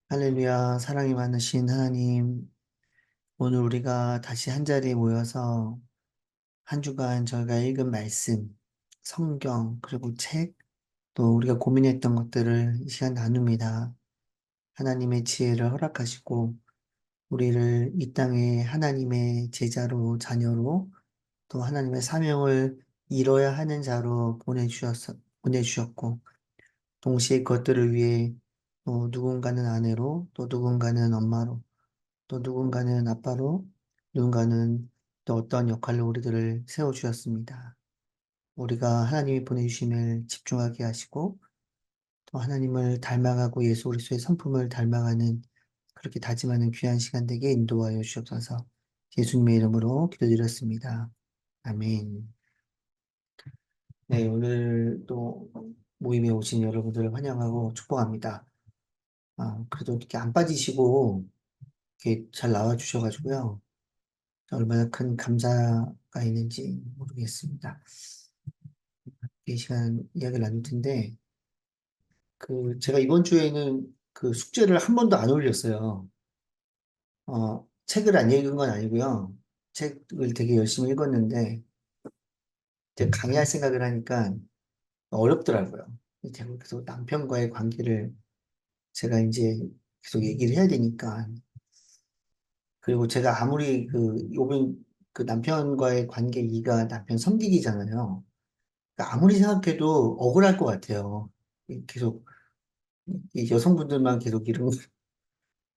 할렐루야, 사랑이 많으신 하나님, 오늘 우리가 다시 한 자리에 모여서 한 주간 저희가 읽은 말씀, 성경, 그리고 책, 또 우리가 고민했던 것들을 이 시간 나눕니다. 하나님의 지혜를 허락하시고, 우리를 이 땅에 하나님의 제자로, 자녀로, 또 하나님의 사명을 이뤄야 하는 자로 보내주셨고, 동시에 그것들을 위해 또 누군가는 아내로, 또 누군가는 엄마로, 또 누군가는 아빠로, 누군가는 또 어떤 역할로 우리들을 세워주셨습니다. 우리가 하나님이 보내주심을 집중하게 하시고, 또 하나님을 닮아가고 예수 그리스도의 성품을 닮아가는 그렇게 다짐하는 귀한 시간 되게 인도하여 주옵소서. 예수님의 이름으로 기도드렸습니다. 아멘. 네, 오늘 또 모임에 오신 여러분들을 환영하고 축복합니다. 그래도 이렇게 안 빠지시고, 이렇게 잘 나와주셔가지고요. 얼마나 큰 감사가 있는지 모르겠습니다. 이 시간 이야기를 나눌 텐데, 제가 이번 주에는 그 숙제를 한 번도 안 올렸어요. 책을 안 읽은 건 아니고요. 책을 되게 열심히 읽었는데, 이제 강의할 생각을 하니까 어렵더라고요. 계속 남편과의 관계를 제가 이제 계속 얘기를 해야 되니까. 그리고 제가 아무리 요번 그 남편과의 관계 이가 남편 섬기기잖아요. 그러니까 아무리 생각해도 억울할 것 같아요. 계속 이 여성분들만 계속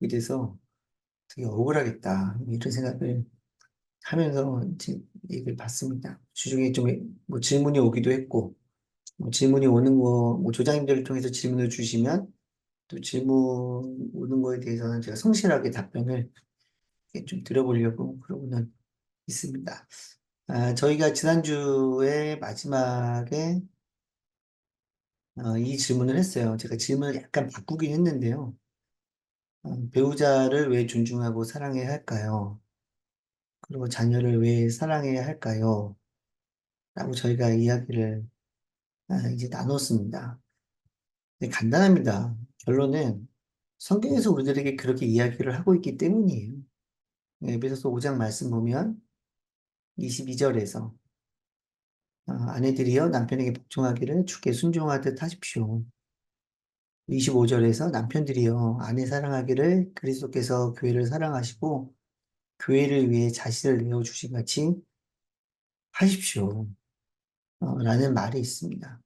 이래서 되게 억울하겠다 이런 생각을 하면서 지금 얘기를 받습니다. 주중에 좀 뭐 질문이 오기도 했고 뭐 질문이 오는 거 뭐 조장님들을 통해서 질문을 주시면 또 질문 오는 거에 대해서는 제가 성실하게 답변을 이렇게 좀 드려보려고 그러고는 있습니다. 저희가 지난주에 마지막에 이 질문을 했어요. 제가 질문을 약간 바꾸긴 했는데요. 배우자를 왜 존중하고 사랑해야 할까요? 그리고 자녀를 왜 사랑해야 할까요? 라고 저희가 이야기를 이제 나눴습니다. 근데 간단합니다. 결론은 성경에서 우리들에게 그렇게 이야기를 하고 있기 때문이에요. 에베소서 5장 말씀 보면 22절에서 아내들이여 남편에게 복종하기를 주께 순종하듯 하십시오. 25절에서 남편들이여 아내 사랑하기를 그리스도께서 교회를 사랑하시고 교회를 위해 자신을 내어주신 같이 하십시오. 라는 말이 있습니다.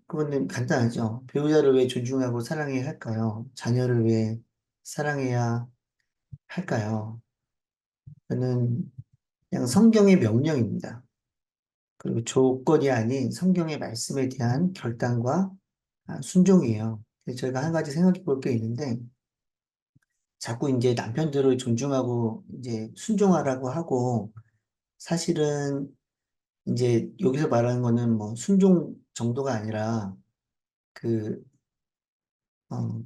그거는 간단하죠. 배우자를 왜 존중하고 사랑해야 할까요? 자녀를 왜 사랑해야 할까요? 그는 그냥 성경의 명령입니다. 그리고 조건이 아닌 성경의 말씀에 대한 결단과 순종이에요. 그래서 저희가 한 가지 생각해 볼 게 있는데, 자꾸 이제 남편들을 존중하고 이제 순종하라고 하고, 사실은 이제 여기서 말하는 거는 뭐 순종 정도가 아니라 그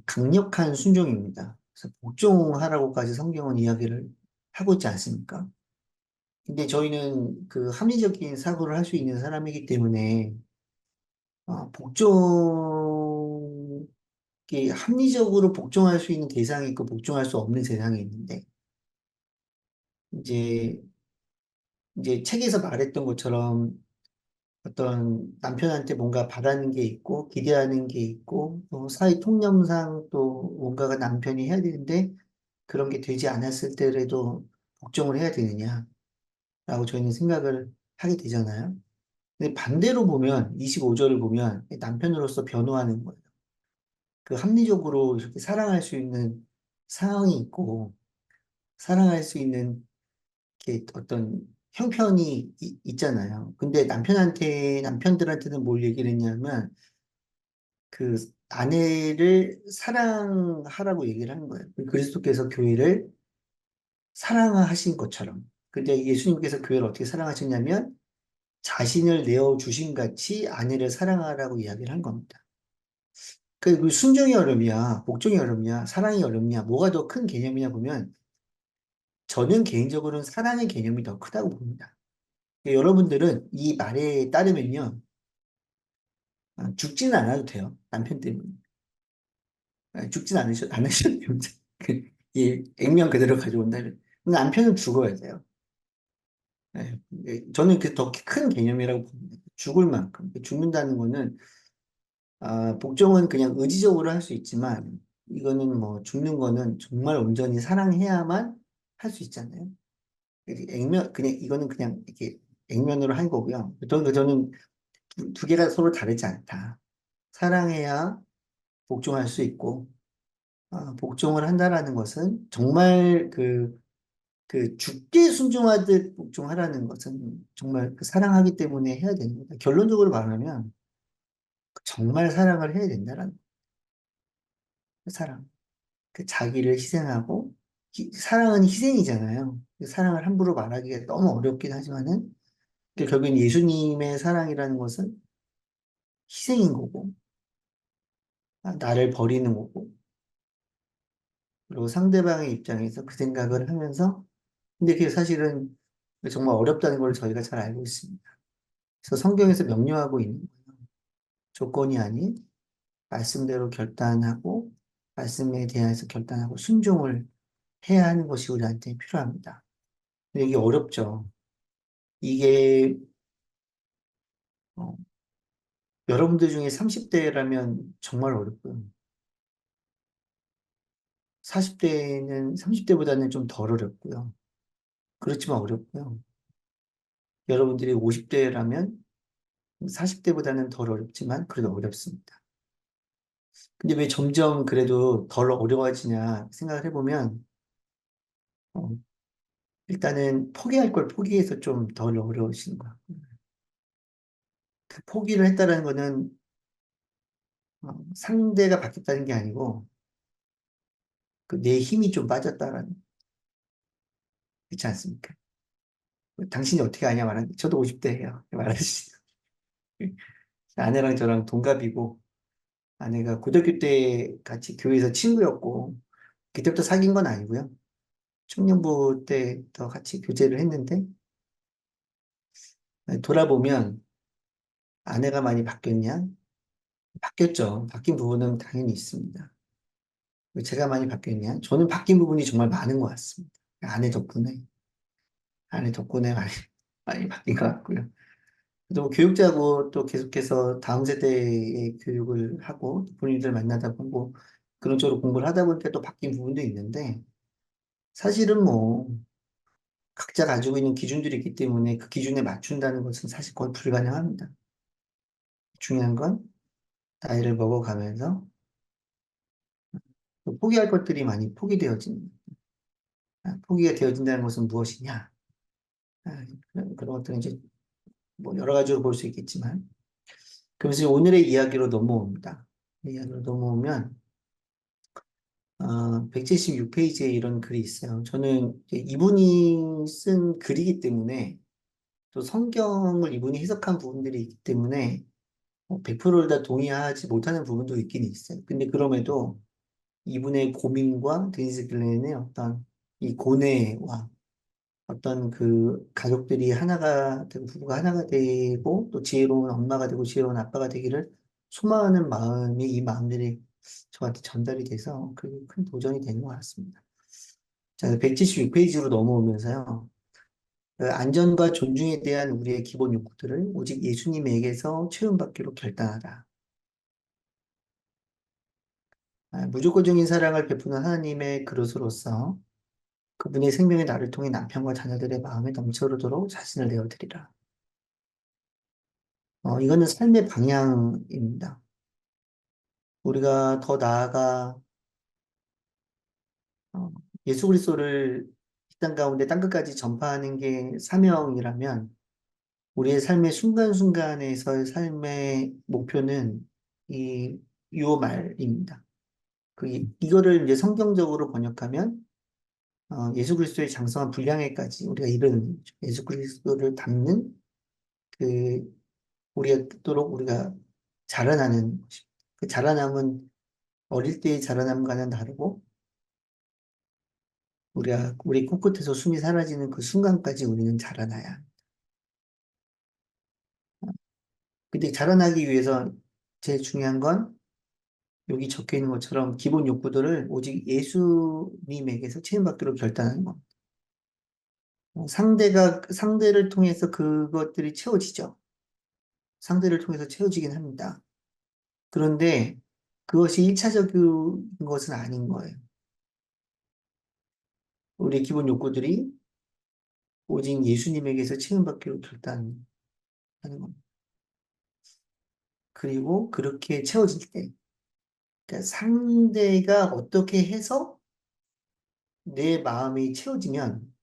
강력한 순종입니다. 그래서 복종하라고까지 성경은 이야기를 하고 있지 않습니까? 근데 저희는 그 합리적인 사고를 할 수 있는 사람이기 때문에 복종이 합리적으로 복종할 수 있는 대상이 있고 복종할 수 없는 대상이 있는데 이제 책에서 말했던 것처럼 어떤 남편한테 뭔가 바라는 게 있고 기대하는 게 있고 또 사회 통념상 또 뭔가가 남편이 해야 되는데 그런 게 되지 않았을 때라도 복종을 해야 되느냐라고 저희는 생각을 하게 되잖아요. 근데 반대로 보면 25절을 보면 남편으로서 변호하는 거예요. 그 합리적으로 이렇게 사랑할 수 있는 상황이 있고 사랑할 수 있는 이렇게 어떤 형편이 있잖아요. 근데 남편들한테는 뭘 얘기를 했냐면 그 아내를 사랑하라고 얘기를 하는 거예요. 그리스도께서 교회를 사랑하신 것처럼. 근데 예수님께서 교회를 어떻게 사랑하셨냐면 자신을 내어 주신 같이 아내를 사랑하라고 이야기를 한 겁니다. 그 순종이 어렵냐, 복종이 어렵냐, 사랑이 어렵냐, 뭐가 더 큰 개념이냐 보면 저는 개인적으로는 사랑의 개념이 더 크다고 봅니다. 여러분들은 이 말에 따르면요, 죽지는 않아도 돼요. 남편 때문에. 죽진 않으셔도 됩니다. 이 액면 그대로 가져온다면. 남편은 죽어야 돼요. 저는 그 더 큰 개념이라고 봅니다. 죽을 만큼. 죽는다는 거는, 복종은 그냥 의지적으로 할 수 있지만, 이거는 뭐, 죽는 거는 정말 온전히 사랑해야만 할 수 있잖아요. 그냥, 이거는 그냥 이렇게 액면으로 한 거고요. 저는 두 개가 서로 다르지 않다. 사랑해야 복종할 수 있고, 복종을 한다라는 것은 정말 그 죽게 순종하듯 복종하라는 것은 정말 그 사랑하기 때문에 해야 되는 거다. 결론적으로 말하면 정말 사랑을 해야 된다라는 그 사랑. 그 자기를 희생하고 사랑은 희생이잖아요. 그 사랑을 함부로 말하기가 너무 어렵긴 하지만은 결국엔 예수님의 사랑이라는 것은 희생인 거고 나를 버리는 거고 그리고 상대방의 입장에서 그 생각을 하면서 근데 그게 사실은 정말 어렵다는 걸 저희가 잘 알고 있습니다. 그래서 성경에서 명령하고 있는 거예요. 조건이 아닌 말씀대로 결단하고 말씀에 대해서 결단하고 순종을 해야 하는 것이 우리한테 필요합니다. 근데 이게 어렵죠. 이게 어, 여러분들 중에 30대라면 정말 어렵고요. 40대는 30대보다는 좀 덜 어렵고요. 그렇지만 어렵고요. 여러분들이 50대라면 40대보다는 덜 어렵지만 그래도 어렵습니다. 근데 왜 점점 그래도 덜 어려워지냐 생각을 해보면 어, 일단은 포기할 걸 포기해서 좀 덜 어려워지는 거야. 그 포기를 했다는 거는 상대가 바뀌었다는 게 아니고 그 내 힘이 좀 빠졌다라는 그렇지 않습니까? 당신이 어떻게 아냐 말하는 저도 50대예요. 말하시 아내랑 저랑 동갑이고 아내가 고등학교 때 같이 교회에서 친구였고 그때부터 사귄 건 아니고요. 청년부 때부터 같이 교제를 했는데 돌아보면 아내가 많이 바뀌었냐? 바뀌었죠. 바뀐 부분은 당연히 있습니다. 제가 많이 바뀌었냐? 저는 바뀐 부분이 정말 많은 것 같습니다. 아내 덕분에, 아내 덕분에 많이 바뀐 것 같고요. 또 교육자고 또 계속해서 다음 세대의 교육을 하고 본인들 만나다 보고 그런 쪽으로 공부를 하다 보니까 또 바뀐 부분도 있는데 사실은 뭐 각자 가지고 있는 기준들이 있기 때문에 그 기준에 맞춘다는 것은 사실 거의 불가능합니다. 중요한 건 나이를 먹어가면서 또 포기할 것들이 많이 포기되어진, 포기가 되어진다는 것은 무엇이냐? 그런 것들은 이제 뭐 여러 가지로 볼 수 있겠지만, 그래서 오늘의 이야기로 넘어옵니다. 이야기로 넘어오면, 176페이지에 이런 글이 있어요. 저는 이제 이분이 쓴 글이기 때문에, 또 성경을 이분이 해석한 부분들이 있기 때문에, 100%를 다 동의하지 못하는 부분도 있긴 있어요. 근데 그럼에도 이분의 고민과 데니스 글렌의 어떤 이 고뇌와 어떤 그 가족들이 하나가 되고 부부가 하나가 되고 또 지혜로운 엄마가 되고 지혜로운 아빠가 되기를 소망하는 마음이 이 마음들이 저한테 전달이 돼서 그게 큰 도전이 되는 것 같습니다. 자, 176페이지로 넘어오면서요. 그 안전과 존중에 대한 우리의 기본 욕구들을 오직 예수님에게서 채움받기로 결단하라. 무조건적인 사랑을 베푸는 하나님의 그릇으로서 그분의 생명의 나를 통해 남편과 자녀들의 마음에 넘쳐흐르도록 자신을 내어드리라. 이거는 삶의 방향입니다. 우리가 더 나아가 어, 예수 그리스도를 이 땅 가운데 땅끝까지 전파하는 게 사명이라면 우리의 삶의 순간순간에서의 삶의 목표는 요 말입니다. 이거를 이제 성경적으로 번역하면 예수 그리스도의 장성한 분량에까지 우리가 이르는 거죠. 예수 그리스도를 닮는 그 우리가 듣도록 우리가 자라나는 것입니다. 그 자라남은 어릴 때의 자라남과는 다르고 우리 코끝에서 숨이 사라지는 그 순간까지 우리는 자라나야. 근데 자라나기 위해서 제일 중요한 건 여기 적혀 있는 것처럼 기본 욕구들을 오직 예수님에게서 채움받기로 결단하는 겁니다. 상대를 통해서 그것들이 채워지죠. 상대를 통해서 채워지긴 합니다. 그런데 그것이 일차적인 것은 아닌 거예요. 우리의 기본 욕구들이 오직 예수님에게서 채움받기로 결단하는 겁니다. 그리고 그렇게 채워질 때, 그러니까 상대가 어떻게 해서 내 마음이 채워지면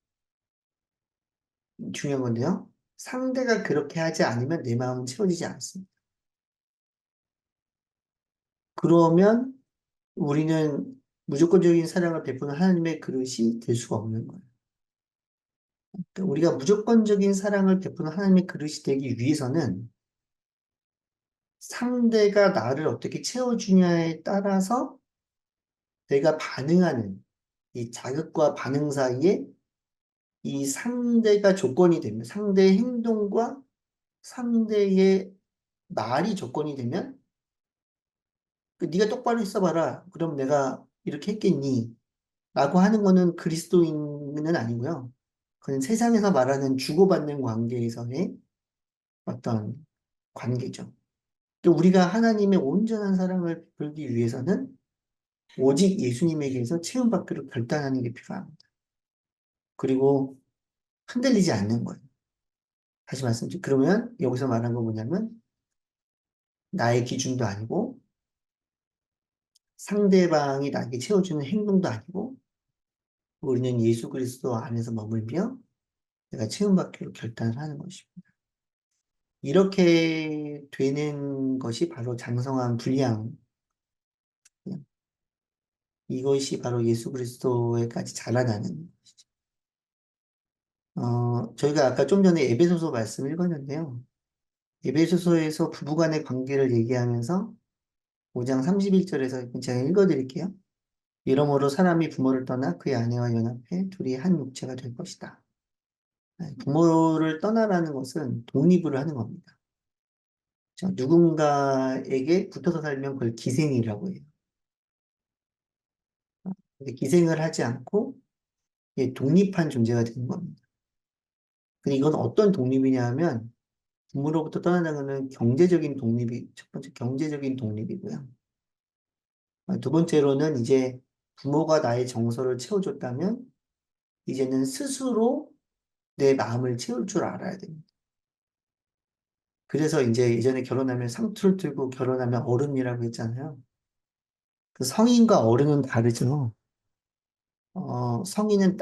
중요한 건데요. 상대가 그렇게 하지 않으면 내 마음은 채워지지 않습니다. 그러면 우리는 무조건적인 사랑을 베푸는 하나님의 그릇이 될 수가 없는 거예요. 그러니까 우리가 무조건적인 사랑을 베푸는 하나님의 그릇이 되기 위해서는 상대가 나를 어떻게 채워주냐에 따라서 내가 반응하는 이 자극과 반응 사이에 이 상대가 조건이 되면 상대의 행동과 상대의 말이 조건이 되면 네가 똑바로 했어봐라. 그럼 내가 이렇게 했겠니? 라고 하는 거는 그리스도인은 아니고요. 그건 세상에서 말하는 주고받는 관계에서의 어떤 관계죠. 또 우리가 하나님의 온전한 사랑을 베풀기 위해서는 오직 예수님에게서 체험받기로 결단하는 게 필요합니다. 그리고 흔들리지 않는 거예요. 다시 말씀드리죠. 그러면 여기서 말한 건 뭐냐면 나의 기준도 아니고 상대방이 나에게 채워주는 행동도 아니고 우리는 예수 그리스도 안에서 머물며 내가 체험받기로 결단을 하는 것입니다. 이렇게 되는 것이 바로 장성한 분량, 이것이 바로 예수 그리스도에까지 자라나는 것이죠. 저희가 아까 좀 전에 에베소서 말씀 읽었는데요. 에베소서에서 부부간의 관계를 얘기하면서 5장 31절에서 제가 읽어드릴게요. 이러므로 사람이 부모를 떠나 그의 아내와 연합해 둘이 한 육체가 될 것이다. 부모를 떠나라는 것은 독립을 하는 겁니다. 누군가에게 붙어서 살면 그걸 기생이라고 해요. 근데 기생을 하지 않고 독립한 존재가 되는 겁니다. 근데 이건 어떤 독립이냐 하면 부모로부터 떠난다는 것은 경제적인 독립이 첫 번째 경제적인 독립이고요. 두 번째로는 이제 부모가 나의 정서를 채워줬다면 이제는 스스로 내 마음을 채울 줄 알아야 됩니다. 그래서 이제 예전에 결혼하면 상투를 들고 결혼하면 어른이라고 했잖아요. 그 성인과 어른은 다르죠. 성인은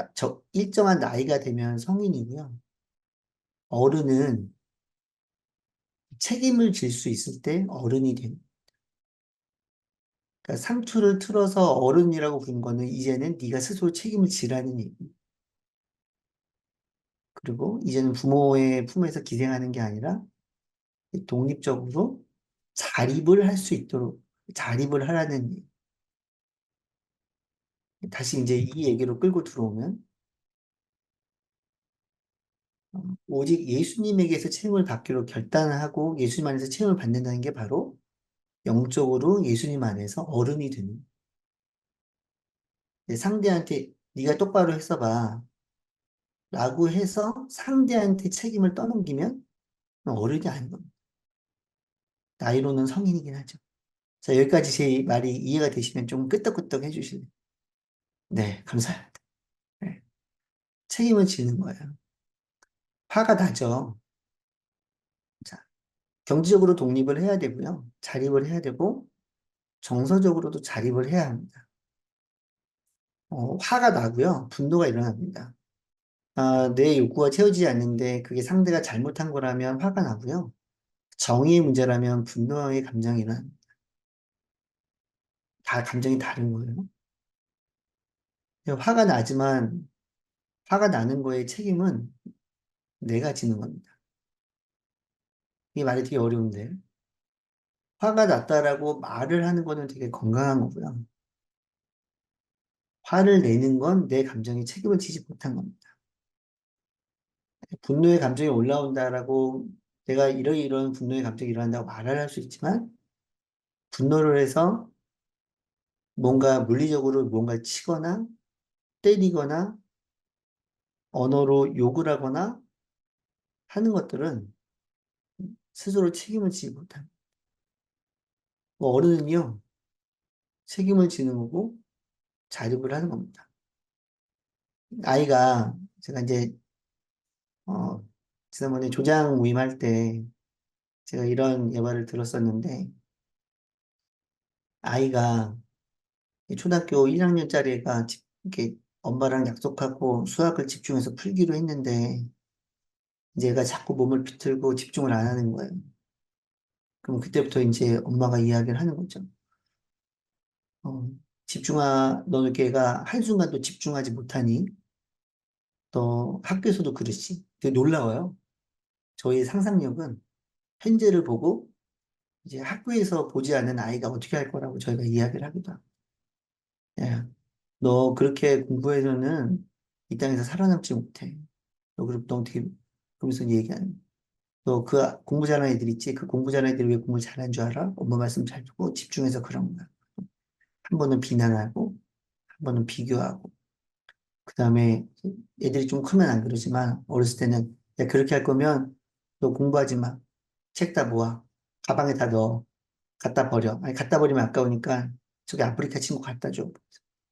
일정한 나이가 되면 성인이고요. 어른은 책임을 질 수 있을 때 어른이 됩니다. 그러니까 상투를 틀어서 어른이라고 부른 거는 이제는 네가 스스로 책임을 지라는 얘기. 그리고 이제는 부모의 품에서 기생하는 게 아니라 독립적으로 자립을 할 수 있도록 자립을 하라는 얘기. 다시 이제 이 얘기로 끌고 들어오면 오직 예수님에게서 체험을 받기로 결단하고 예수님 안에서 체험을 받는다는 게 바로 영적으로 예수님 안에서 어른이 되는 상대한테 네가 똑바로 했어봐 라고 해서 상대한테 책임을 떠넘기면 어른이 아닌 겁니다. 나이로는 성인이긴 하죠. 자, 여기까지 제 말이 이해가 되시면 좀 끄떡끄떡 해주실래요? 네, 감사합니다. 네. 책임을 지는 거예요. 화가 나죠. 자, 경제적으로 독립을 해야 되고요. 자립을 해야 되고, 정서적으로도 자립을 해야 합니다. 화가 나고요. 분노가 일어납니다. 내 욕구가 채워지지 않는데 그게 상대가 잘못한 거라면 화가 나고요. 정의의 문제라면 분노의 감정이 일어납니다. 다 감정이 다른 거예요. 화가 나지만 화가 나는 거에 책임은 내가 지는 겁니다. 이 말이 되게 어려운데. 화가 났다라고 말을 하는 거는 되게 건강한 거고요. 화를 내는 건 내 감정에 책임을 지지 못한 겁니다. 분노의 감정이 올라온다라고 내가 이러이러한 분노의 감정이 일어난다고 말을 할 수 있지만 분노를 해서 뭔가 물리적으로 뭔가 치거나 때리거나 언어로 욕을 하거나 하는 것들은 스스로 책임을 지지 못합니다. 뭐 어른은요, 책임을 지는 거고 자립을 하는 겁니다. 아이가, 제가 이제, 어, 지난번에 조장 모임할 때 제가 이런 예화를 들었었는데, 아이가 초등학교 1학년짜리 애가 이렇게 엄마랑 약속하고 수학을 집중해서 풀기로 했는데, 이제 얘가 자꾸 몸을 비틀고 집중을 안 하는 거예요. 그럼 그때부터 이제 엄마가 이야기를 하는 거죠. 어, 너는 걔가 한순간도 집중하지 못하니? 또 학교에서도 그렇지. 되게 놀라워요. 저희 상상력은 현재를 보고 이제 학교에서 보지 않는 아이가 어떻게 할 거라고 저희가 이야기를 하기도 하고. 야, 너 그렇게 공부해서는 이 땅에서 살아남지 못해. 너 어떻게, 그러면서 얘기하는. 너 그 공부 잘하는 애들 있지? 그 공부 잘하는 애들이 왜 공부 잘하는 줄 알아? 엄마 말씀 잘 듣고 집중해서 그런 거야. 한 번은 비난하고, 한 번은 비교하고. 그 다음에 애들이 좀 크면 안 그러지만 어렸을 때는 야, 그렇게 할 거면 너 공부하지 마. 책 다 모아. 가방에 다 넣어. 갖다 버려. 아니, 갖다 버리면 아까우니까 저기 아프리카 친구 갖다 줘.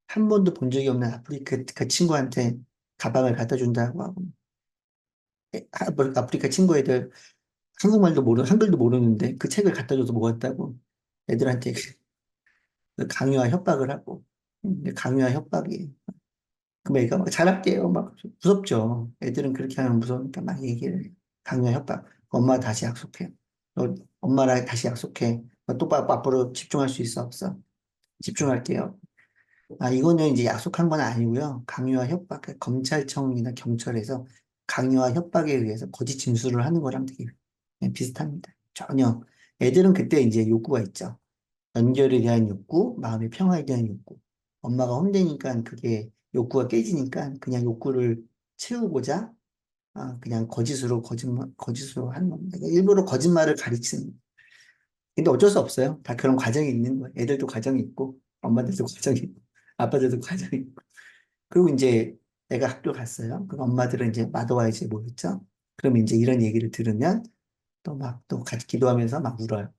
한 번도 본 적이 없는 아프리카 그 친구한테 가방을 갖다 준다고 하고. 아프리카 친구 애들 한글도 모르는데 그 책을 갖다 줘서 모았다고 애들한테 강요와 협박을 하고. 강요와 협박이. 그럼 애가 막 잘할게요. 막 무섭죠. 애들은 그렇게 하면 무서우니까 막 얘기를 해요. 강요 협박. 엄마 다시 약속해. 너 엄마랑 다시 약속해. 너 똑바로 앞으로 집중할 수 있어 없어? 집중할게요. 아 이거는 이제 약속한 건 아니고요. 강요와 협박. 검찰청이나 경찰에서 강요와 협박에 의해서 거짓 진술을 하는 거랑 되게 비슷합니다. 전혀. 애들은 그때 이제 욕구가 있죠. 연결에 대한 욕구, 마음의 평화에 대한 욕구. 엄마가 혼내니까 그게 욕구가 깨지니까 그냥 욕구를 채우고자 그냥 거짓으로 하는 겁니다. 그러니까 일부러 거짓말을 가르치는. 근데 어쩔 수 없어요. 다 그런 과정이 있는 거예요. 애들도 과정이 있고, 엄마들도 과정이 있고, 아빠들도 과정이 있고. 그리고 이제 애가 학교 갔어요. 그럼 엄마들은 이제 마도와이제 모였죠. 그럼 이제 이런 얘기를 들으면 또 같이 기도하면서 막 울어요.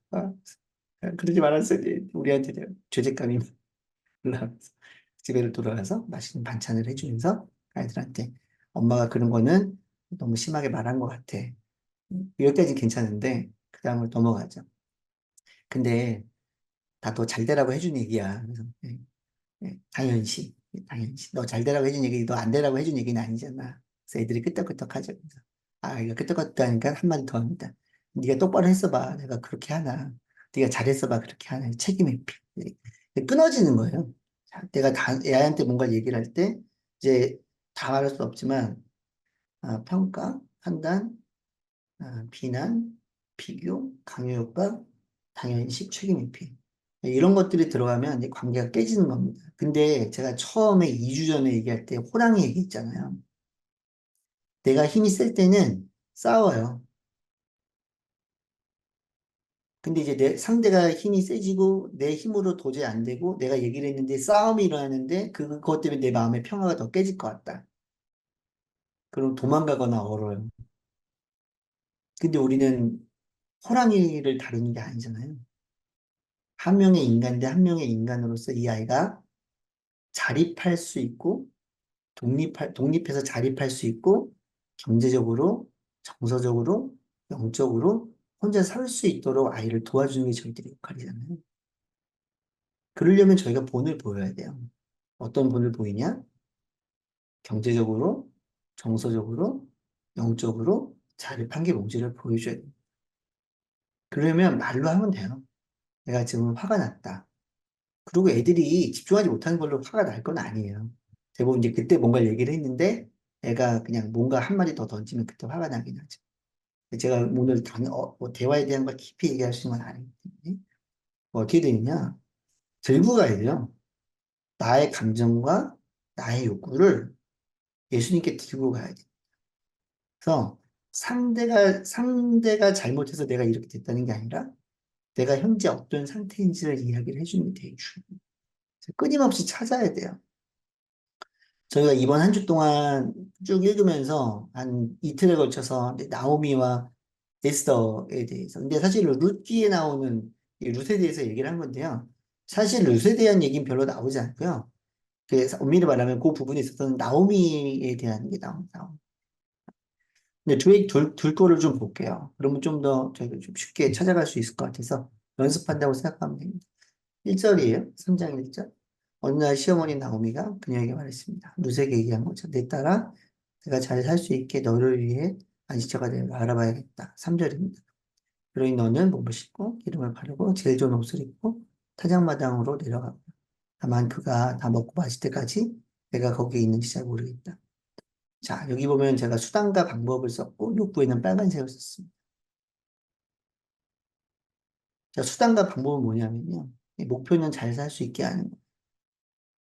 그러지 말았어야지. 우리한테 대한 죄책감이 올라가면서 집에 돌아가서 맛있는 반찬을 해주면서 아이들한테 엄마가 그런 거는 너무 심하게 말한 것 같아. 여기까지 괜찮은데 그 다음을 넘어가죠. 근데 다 더 잘 되라고 해준 얘기야. 그래서 당연시, 당연시. 너 잘 되라고 해준 얘기, 너 안 되라고 해준 얘기는 아니잖아. 그래서 애들이 끄떡끄떡하죠. 그래서 이거 끄떡끄떡 하니까 한마디 더 합니다. 네가 똑바로 했어봐. 내가 그렇게 하나. 네가 잘했어봐. 그렇게 하나. 책임 회피. 끊어지는 거예요. 자, 내가 애한테 뭔가 얘기를 할 때 이제 다 말할 수 없지만 평가, 판단, 비난, 비교, 강요 효과, 당연시, 책임 회피. 이런 것들이 들어가면 이제 관계가 깨지는 겁니다. 근데 제가 처음에 2주 전에 얘기할 때 호랑이 얘기했잖아요. 내가 힘이 셀 때는 싸워요. 근데 이제 내 상대가 힘이 세지고 내 힘으로 도저히 안 되고 내가 얘기를 했는데 싸움이 일어나는데 그것 때문에 내 마음의 평화가 더 깨질 것 같다. 그럼 도망가거나 얼어요. 근데 우리는 호랑이를 다루는 게 아니잖아요. 한 명의 인간 대 한 명의 인간으로서 이 아이가 자립할 수 있고 독립해서 자립할 수 있고 경제적으로, 정서적으로, 영적으로 혼자 살 수 있도록 아이를 도와주는 게 저희들의 역할이잖아요. 그러려면 저희가 본을 보여야 돼요. 어떤 본을 보이냐? 경제적으로, 정서적으로, 영적으로 자립한 게 뭔지를 보여줘야 돼요. 그러면 말로 하면 돼요. 내가 지금 화가 났다. 그리고 애들이 집중하지 못하는 걸로 화가 날 건 아니에요. 대부분 이제 그때 뭔가 얘기를 했는데 애가 그냥 뭔가 한 마디 더 던지면 그때 화가 나긴 하죠. 제가 오늘 뭐 대화에 대한 걸 깊이 얘기할 수 있는 건 아니기 때문에 뭐 어떻게 되느냐 들고 가야 돼요. 나의 감정과 나의 욕구를 예수님께 들고 가야 돼. 그래서 상대가 잘못해서 내가 이렇게 됐다는 게 아니라 내가 현재 어떤 상태인지를 이야기를 해주는 게 되게 중요해요. 끊임없이 찾아야 돼요. 저희가 이번 한 주 동안 쭉 읽으면서 한 이틀에 걸쳐서 이제 나오미와 에스더에 대해서. 근데 사실 룻기에 나오는 이 룻에 대해서 얘기를 한 건데요. 사실 룻에 대한 얘기는 별로 나오지 않고요. 그래서 엄밀히 말하면 그 부분에 있어서는 나오미에 대한 게 나옵니다. 근데 둘 거를 좀 볼게요. 그러면 좀 더 저희가 좀 쉽게 찾아갈 수 있을 것 같아서 연습한다고 생각하면 됩니다. 1절이에요. 3장 1절. 어느 날 시어머니 나오미가 그녀에게 말했습니다. 룻에게 얘기한 거죠. 내 딸아, 내가 잘 살 수 있게 너를 위해 안식처가 되는 알아봐야겠다. 3절입니다. 그러니 너는 몸을 씻고 기름을 바르고 제일 좋은 옷을 입고 타작마당으로 내려가고 다만 그가 다 먹고 마실 때까지 내가 거기에 있는지 잘 모르겠다. 자, 여기 보면 제가 수단과 방법을 썼고 욕구에는 빨간색을 썼습니다. 자, 수단과 방법은 뭐냐면요. 이 목표는 잘 살 수 있게 하는 거예요.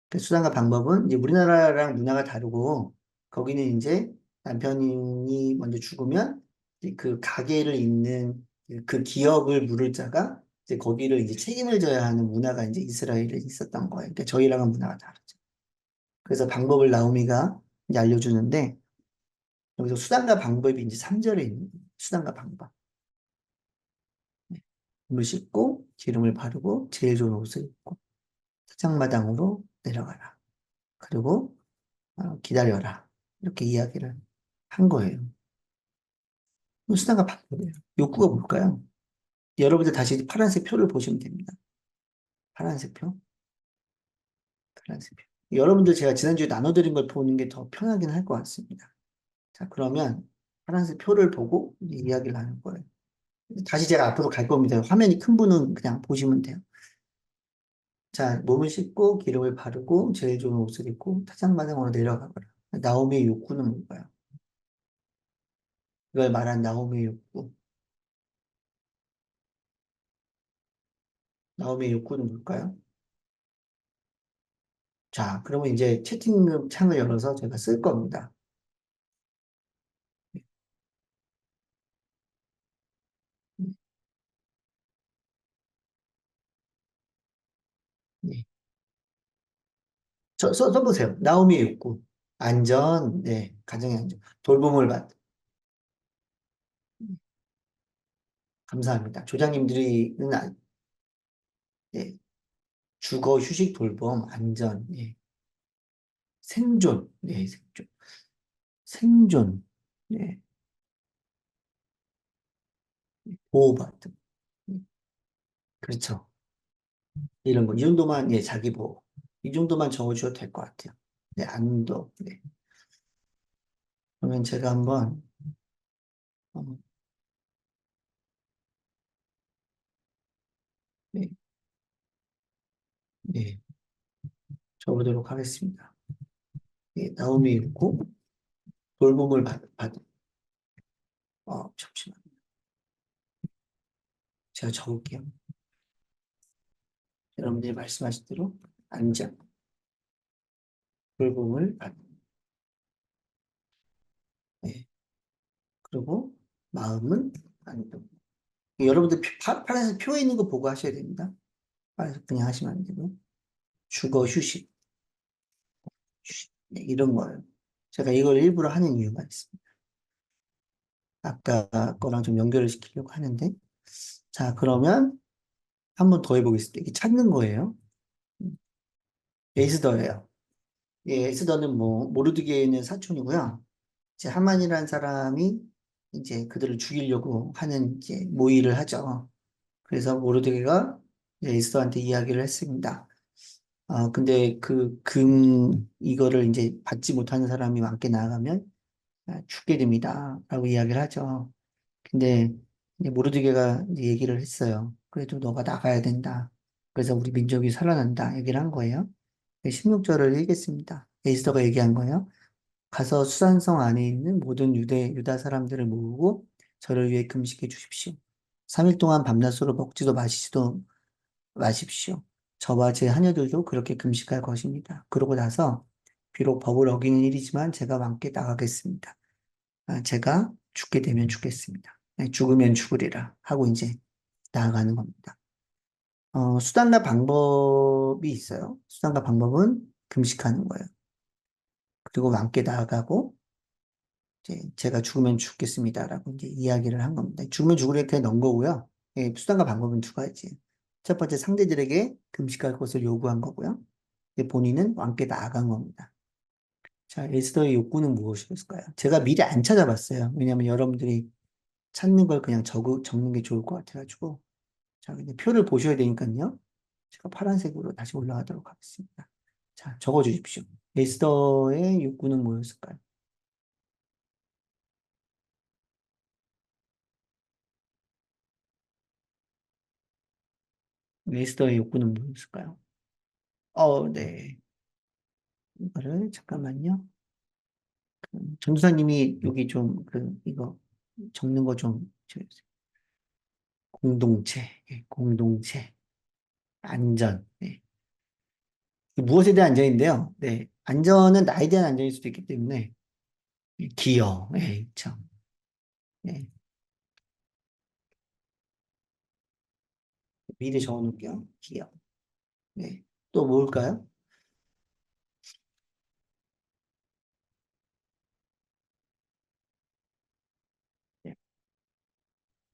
그 수단과 방법은 이제 우리나라랑 문화가 다르고 거기는 이제 남편이 먼저 죽으면 이제 그 가게를 잇는 그 기업을 물을 자가 이제 거기를 이제 책임을 져야 하는 문화가 이제 이스라엘에 있었던 거예요. 그러니까 저희랑은 문화가 다르죠. 그래서 방법을 나오미가 이제 알려주는데 여기서 수단과 방법이 이제 3절에 있는 거예요. 수단과 방법. 네. 물을 씻고 기름을 바르고 제일 좋은 옷을 입고 차장마당으로 내려가라. 그리고 기다려라. 이렇게 이야기를 한 거예요. 수단과 방법이에요. 욕구가 뭘까요? 여러분들 다시 파란색 표를 보시면 됩니다. 파란색 표, 파란색 표. 여러분들 제가 지난주에 나눠드린 걸 보는 게 더 편하긴 할 것 같습니다. 자, 그러면 파란색 표를 보고 이제 이야기를 하는 거예요. 다시 제가 앞으로 갈 겁니다. 화면이 큰 분은 그냥 보시면 돼요. 자, 몸을 씻고 기름을 바르고 제일 좋은 옷을 입고 타작마당으로 내려가거라. 나오미의 욕구는 뭘까요? 이걸 말한 나오미의 욕구. 나오미의 욕구는 뭘까요? 자, 그러면 이제 채팅창을 열어서 제가 쓸 겁니다. 네. 써보세요. 나오미의 욕구. 안전, 네, 가정의 안전. 돌봄을 받. 감사합니다. 조장님들이는, 네, 주거, 휴식, 돌봄, 안전, 네, 생존, 네, 생존. 생존, 네, 보호받음. 그렇죠. 이런 거. 이 정도만, 예, 자기 보호. 이 정도만 적어주셔도 될 것 같아요. 네, 안도, 네. 그러면 제가 한번, 어, 네, 네, 적어보도록 하겠습니다. 네, 나오미 읽고, 돌봄을 잠시만. 제가 적을게요. 여러분들이 말씀하신 대로 안전, 돌봄을 네. 그리고 마음은 안동. 여러분들 파란색 표에 있는 거 보고 하셔야 됩니다. 파란색 그냥 하시면 안 되고. 주거, 휴식, 네, 이런 거예요. 제가 이걸 일부러 하는 이유가 있습니다. 아까 거랑 좀 연결을 시키려고 하는데. 자, 그러면 한 번 더 해보겠습니다. 이게 찾는 거예요. 에스더예요. 예, 에스더는 뭐, 모르드게는 사촌이고요. 이제 하만이라는 사람이 이제 그들을 죽이려고 하는 이제 모의를 하죠. 그래서 모르드게가 이제 에스더한테 이야기를 했습니다. 근데 이거를 이제 받지 못하는 사람이 왕께 나아가면 죽게 됩니다. 라고 이야기를 하죠. 근데 이제 모르드게가 이제 얘기를 했어요. 그래도 너가 나가야 된다. 그래서 우리 민족이 살아난다. 얘기를 한 거예요. 16절을 읽겠습니다. 에스더가 얘기한 거예요. 가서 수산성 안에 있는 모든 유다 사람들을 모으고 저를 위해 금식해 주십시오. 3일 동안 밤낮으로 먹지도 마시지도 마십시오. 저와 제 하녀들도 그렇게 금식할 것입니다. 그러고 나서 비록 법을 어기는 일이지만 제가 왕께 나가겠습니다. 제가 죽게 되면 죽겠습니다. 죽으면 죽으리라 하고 이제 나아가는 겁니다. 수단과 방법이 있어요. 수단과 방법은 금식하는 거예요. 그리고 왕께 나아가고, 이제 제가 죽으면 죽겠습니다라고 이제 이야기를 한 겁니다. 죽으면 죽으려 이렇게 넣은 거고요. 예, 수단과 방법은 두 가지. 첫 번째 상대들에게 금식할 것을 요구한 거고요. 이제 본인은 왕께 나아간 겁니다. 자, 에스더의 욕구는 무엇이었을까요? 제가 미리 안 찾아봤어요. 왜냐하면 여러분들이 찾는 걸 그냥 적는 게 좋을 것 같아가지고. 자, 근데 표를 보셔야 되니까요. 제가 파란색으로 다시 올라가도록 하겠습니다. 자, 적어 주십시오. 에스더의 욕구는 뭐였을까요? 에스더의 욕구는 뭐였을까요? 네. 이거를 잠깐만요. 전도사님이 여기 좀 이거 적는 거 좀 공동체, 예, 공동체, 안전. 예. 무엇에 대한 안전인데요? 네. 안전은 나에 대한 안전일 수도 있기 때문에 기여, 예, 그렇죠. 예. 미리 적어놓을게요. 기여. 네. 또 뭘까요? 네.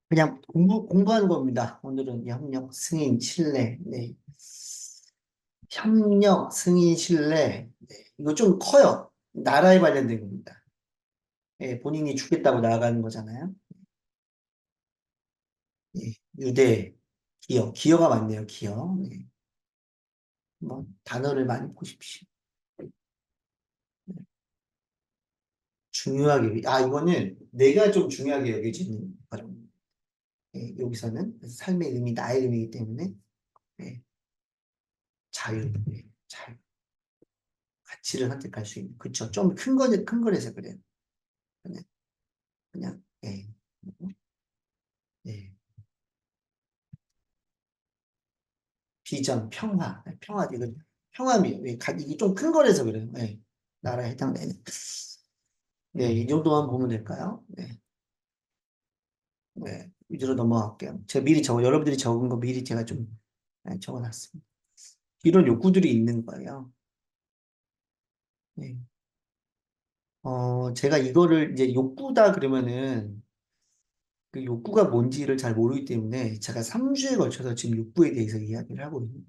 그냥 공부하는 겁니다. 오늘은 협력, 승인, 신뢰. 네. 협력, 승인, 신뢰. 네. 이거 좀 커요. 나라에 관련된 겁니다. 예, 본인이 죽겠다고 나아가는 거잖아요. 예, 유대, 기여가 많네요, 기여. 네. 뭐, 단어를 많이 보십시오. 중요하게, 이거는 내가 좀 중요하게 여겨지는 발음. 예, 여기서는 그래서 삶의 의미, 나의 의미이기 때문에, 예, 자유, 예, 자유. 가치를 선택할 수 있는. 그쵸. 좀 큰 거라서 그래요. 그냥, 예, 예. 비전, 평화, 평화, 이거, 평화미, 예, 이게 좀 큰 거라서 그래요. 예, 나라에 해당되는. 네, 이 정도만 보면 될까요? 네. 네, 위주로 넘어갈게요. 제가 미리 여러분들이 적은 거 미리 제가 좀 적어놨습니다. 이런 욕구들이 있는 거예요. 네. 제가 이거를 이제 욕구다 그러면은 그 욕구가 뭔지를 잘 모르기 때문에 제가 3주에 걸쳐서 지금 욕구에 대해서 이야기를 하고 있는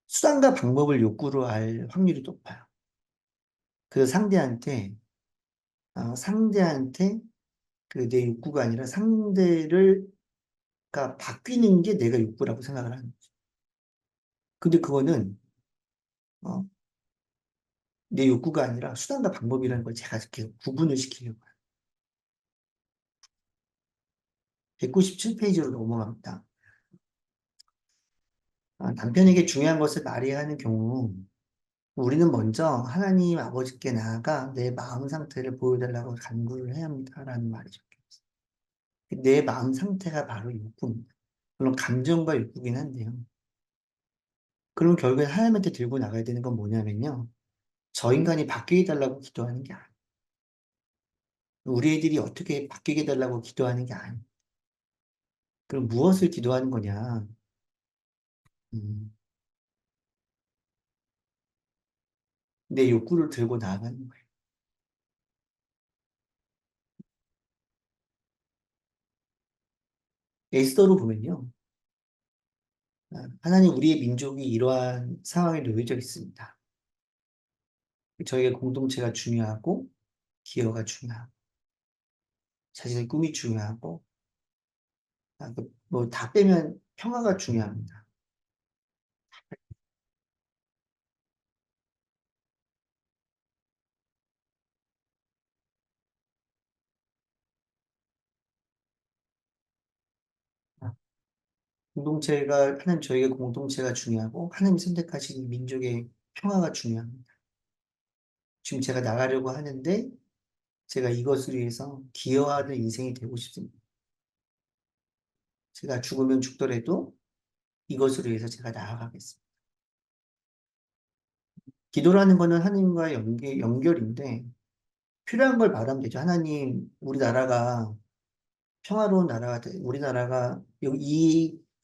수단과 방법을 욕구로 알 확률이 높아요. 그 상대한테 그 내 욕구가 아니라 상대를 가 바뀌는 게 내가 욕구라고 생각을 하는 거죠. 근데 그거는 어, 내 욕구가 아니라 수단과 방법이라는 걸 제가 이렇게 구분을 시키려고 해요. 197페이지로 넘어갑니다. 남편에게 중요한 것을 말해야 하는 경우, 우리는 먼저 하나님 아버지께 나아가 내 마음 상태를 보여달라고 간구를 해야 합니다라는 말이 적혀 있어요. 내 마음 상태가 바로 욕구입니다. 물론 감정과 욕구긴 한데요. 그럼 결국에 하나님한테 들고 나가야 되는 건 뭐냐면요. 저 인간이 바뀌게 달라고 기도하는 게 아니에요. 우리 애들이 어떻게 바뀌게 달라고 기도하는 게 아니에요. 그럼 무엇을 기도하는 거냐? 음, 내 욕구를 들고 나아가는 거예요. 에스더로 보면요. 하나님 우리의 민족이 이러한 상황에 놓여져 있습니다. 저희의 공동체가 중요하고 기여가 중요하고 자신의 꿈이 중요하고 뭐다 빼면 평화가 중요합니다. 하나님 저희의 공동체가 중요하고 하나님 선택하신 민족의 평화가 중요합니다. 지금 제가 나가려고 하는데 제가 이것을 위해서 기여하는 인생이 되고 싶습니다. 제가 죽으면 죽더라도 이것을 위해서 제가 나아가겠습니다. 기도라는 거는 하나님과의 연결인데 필요한 걸 말하면 되죠. 하나님, 우리나라가 평화로운 나라가 우리나라가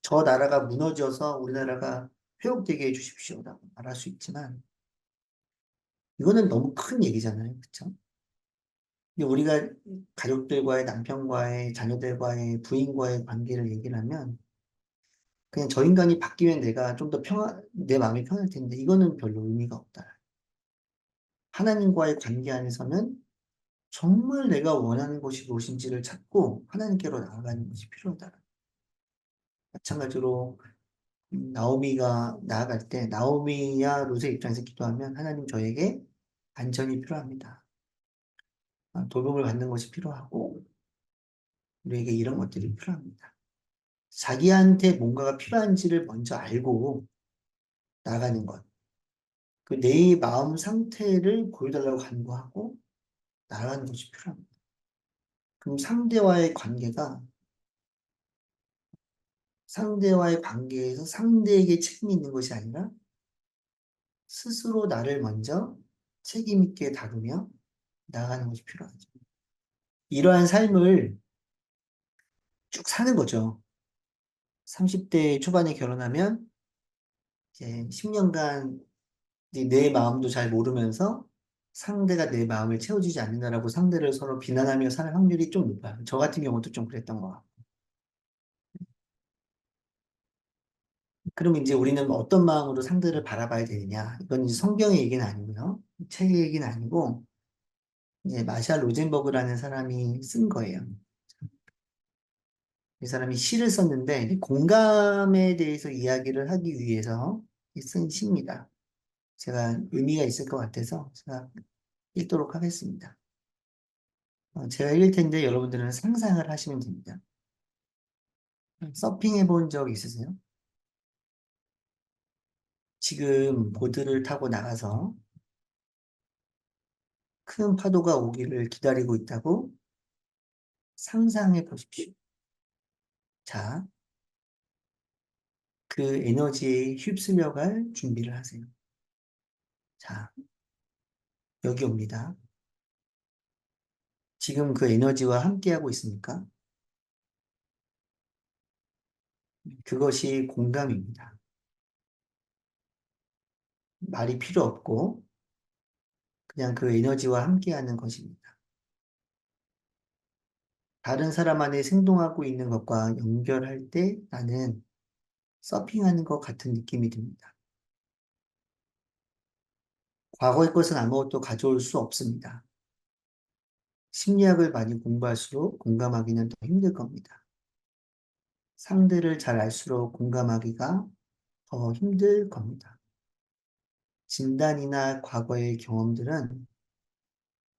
저 나라가 무너져서 우리나라가 회복되게 해주십시오라고 말할 수 있지만, 이거는 너무 큰 얘기잖아요. 그쵸? 근데 우리가 가족들과의 남편과의 자녀들과의 부인과의 관계를 얘기를 하면, 그냥 저 인간이 바뀌면 내가 좀 더 내 마음이 편할 텐데, 이거는 별로 의미가 없다. 하나님과의 관계 안에서는 정말 내가 원하는 것이 무엇인지를 찾고 하나님께로 나아가는 것이 필요하다. 마찬가지로 나오미가 나아갈 때 나오미야 룻의 입장에서 기도하면 하나님 저에게 안전이 필요합니다. 돌봄을 받는 것이 필요하고 우리에게 이런 것들이 필요합니다. 자기한테 뭔가가 필요한지를 먼저 알고 나가는 것. 그 내 마음 상태를 보여달라고 간구하고 나가는 것이 필요합니다. 그럼 상대와의 관계에서 상대에게 책임이 있는 것이 아니라 스스로 나를 먼저 책임 있게 다루며 나가는 것이 필요하죠. 이러한 삶을 쭉 사는 거죠. 30대 초반에 결혼하면 이제 10년간 내 마음도 잘 모르면서 상대가 내 마음을 채워주지 않는다라고 상대를 서로 비난하며 사는 확률이 좀 높아요. 저 같은 경우도 좀 그랬던 것 같고. 그럼 이제 우리는 어떤 마음으로 상대를 바라봐야 되느냐? 이건 이제 성경의 얘기는 아니고요. 책의 얘기는 아니고, 이제 마샬 로젠버그라는 사람이 쓴 거예요. 이 사람이 시를 썼는데, 이 공감에 대해서 이야기를 하기 위해서 쓴 시입니다. 제가 의미가 있을 것 같아서 제가 읽도록 하겠습니다. 제가 읽을 텐데 여러분들은 상상을 하시면 됩니다. 서핑해 본 적 있으세요? 지금 보드를 타고 나가서 큰 파도가 오기를 기다리고 있다고 상상해 보십시오. 자, 그 에너지에 휩쓸려 갈 준비를 하세요. 자, 여기 옵니다. 지금 그 에너지와 함께하고 있습니까? 그것이 공감입니다. 말이 필요 없고 그냥 그 에너지와 함께하는 것입니다. 다른 사람 안에 생동하고 있는 것과 연결할 때 나는 서핑하는 것 같은 느낌이 듭니다. 과거의 것은 아무것도 가져올 수 없습니다. 심리학을 많이 공부할수록 공감하기는 더 힘들 겁니다. 상대를 잘 알수록 공감하기가 더 힘들 겁니다. 진단이나 과거의 경험들은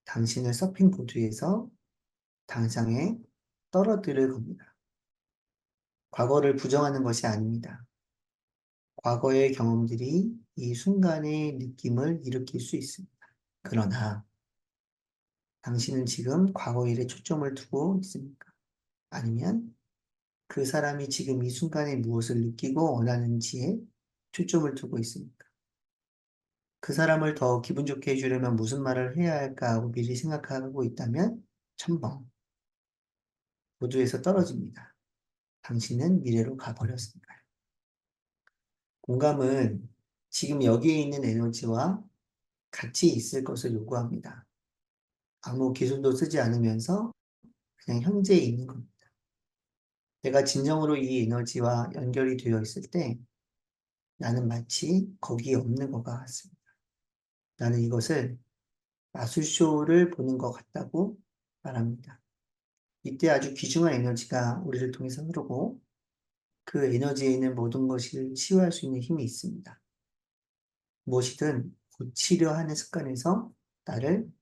당신을 서핑보드에서 당장에 떨어뜨릴 겁니다. 과거를 부정하는 것이 아닙니다. 과거의 경험들이 이 순간의 느낌을 일으킬 수 있습니다. 그러나 당신은 지금 과거 일에 초점을 두고 있습니까? 아니면 그 사람이 지금 이 순간에 무엇을 느끼고 원하는지에 초점을 두고 있습니까? 그 사람을 더 기분 좋게 해주려면 무슨 말을 해야 할까 하고 미리 생각하고 있다면 첨벙, 보도에서 떨어집니다. 당신은 미래로 가버렸으니까요. 공감은 지금 여기에 있는 에너지와 같이 있을 것을 요구합니다. 아무 기술도 쓰지 않으면서 그냥 현재에 있는 겁니다. 내가 진정으로 이 에너지와 연결이 되어 있을 때 나는 마치 거기에 없는 것 같습니다. 나는 이것을 마술쇼를 보는 것 같다고 말합니다. 이때 아주 귀중한 에너지가 우리를 통해서 흐르고 그 에너지에 있는 모든 것을 치유할 수 있는 힘이 있습니다. 무엇이든 고치려 하는 습관에서 나를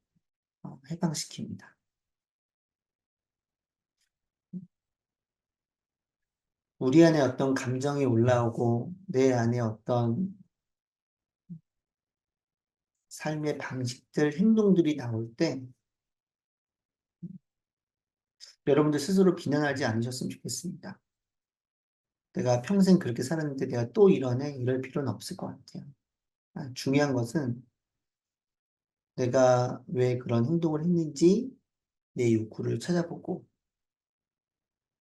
해방시킵니다. 우리 안에 어떤 감정이 올라오고 내 안에 어떤 삶의 방식들, 행동들이 나올 때 여러분들 스스로 비난하지 않으셨으면 좋겠습니다. 내가 평생 그렇게 살았는데 내가 또 이러네? 이럴 필요는 없을 것 같아요. 중요한 것은 내가 왜 그런 행동을 했는지 내 욕구를 찾아보고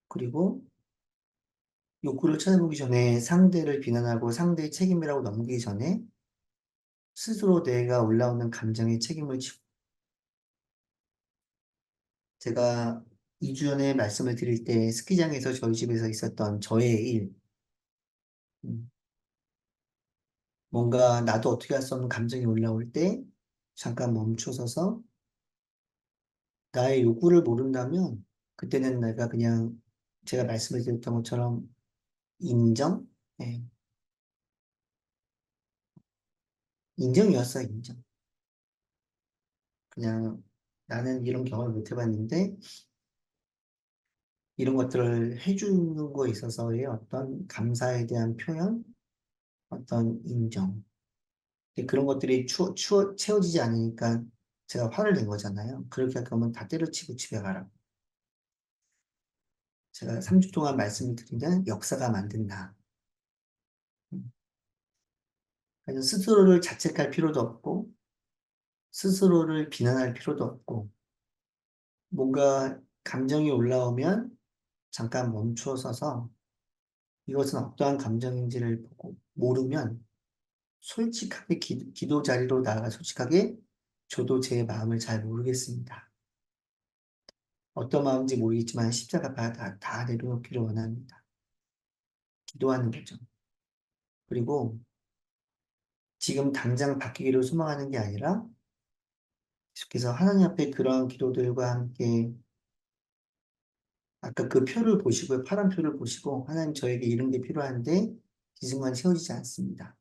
그리고 욕구를 찾아보기 전에 상대를 비난하고 상대의 책임이라고 넘기기 전에 스스로 내가 올라오는 감정의 책임을 지고 제가 2주 전에 말씀을 드릴 때 스키장에서 저희 집에서 있었던 저의 일, 음, 뭔가 나도 어떻게 할 수 없는 감정이 올라올 때 잠깐 멈춰서서 나의 욕구를 모른다면 그때는 내가 그냥 제가 말씀을 드렸던 것처럼 인정? 네, 인정이었어요, 인정. 그냥 나는 이런 경험을 못 해봤는데 이런 것들을 해주는 거에 있어서의 어떤 감사에 대한 표현, 어떤 인정. 근데 그런 것들이 채워지지 않으니까 제가 화를 낸 거잖아요. 그렇게 할 거면 다 때려치고 집에 가라고. 제가 3주 동안 말씀을 드리면 역사가 만든다. 그래서 스스로를 자책할 필요도 없고, 스스로를 비난할 필요도 없고, 뭔가 감정이 올라오면 잠깐 멈춰 서서 이것은 어떠한 감정인지를 보고 모르면 솔직하게 기도 자리로 나아가 솔직하게 저도 제 마음을 잘 모르겠습니다. 어떤 마음인지 모르겠지만 십자가 다 내려놓기를 원합니다. 기도하는 거죠. 그리고 지금 당장 바뀌기를 소망하는 게 아니라 계속해서 하나님 앞에 그러한 기도들과 함께 아까 그 표를 보시고요. 파란 표를 보시고 하나님 저에게 이런 게 필요한데 이 순간 채워지지 않습니다.